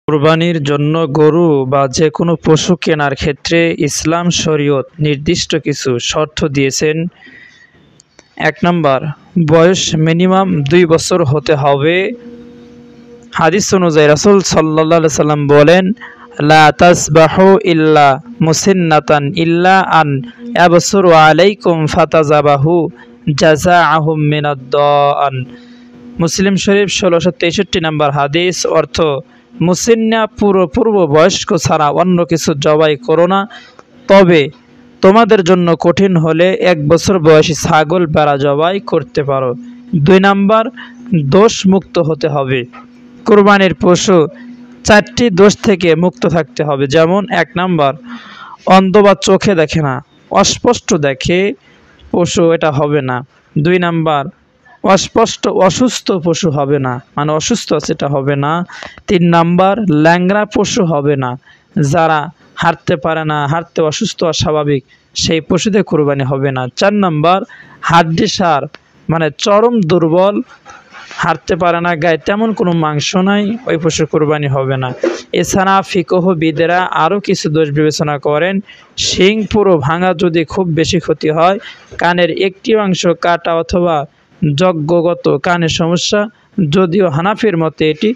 কুরবানির জন্য গরু বা যে কোনো পশু কেনার ক্ষেত্রে ইসলাম শরীয়ত নির্দিষ্ট কিছু শর্ত দিয়েছেন। ১ নাম্বার, বয়স মিনিমাম ২ বছর হতে হবে। হাদিস অনুযায়ী রাসূল সাল্লাল্লাহু আলাইহি সাল্লাম বলেন, লা তাসবাহু ইল্লা মুসিন্নাতান ইল্লা আন ইয়াবসুরু আলাইকুম ফাতাযাবাহু জাযাআহুম মিনাদ দাআন। মুসলিম শরীফ ১৬৬৩ নম্বর হাদিস। অর্থ, মুসিন্না পূর্ব বয়স্ক ছাড়া অন্য কিছু জবাই করো না, তবে তোমাদের জন্য কঠিন হলে ১ বছর বয়সী ছাগল ভেড়া জবাই করতে পারো। ২ নাম্বার, দোষ মুক্ত হতে হবে। কুরবানির পশু ৪টি দোষ থেকে মুক্ত থাকতে হবে, যেমন ১ নাম্বার, অন্ধ বা চোখে দেখে না, অস্পষ্ট দেখে পশু, এটা হবে না। ২ নাম্বার, অসুস্থ পশু হবে না, মানে অসুস্থ আছে এটা হবে না। ৩ নাম্বার, ল্যাংড়া পশু হবে না, যারা হাঁটতে পারে না, হাঁটতে অসুস্থ অস্বাভাবিক, সেই পশুদের কুরবানি হবে না। ৪ নাম্বার, হাড্ডিসার, মানে চরম দুর্বল, হাঁটতে পারে না, গায়ে তেমন কোনো মাংস নাই, ওই পশুর কুরবানি হবে না। এছাড়া ফিকহবিদেরা আরও কিছু দোষ বিবেচনা করেন। শিং পুরো ভাঙা যদি খুব বেশি ক্ষতি হয়, কানের একটি অংশ কাটা অথবা যজ্ঞগত কানের সমস্যা, যদিও হানাফির মতে এটি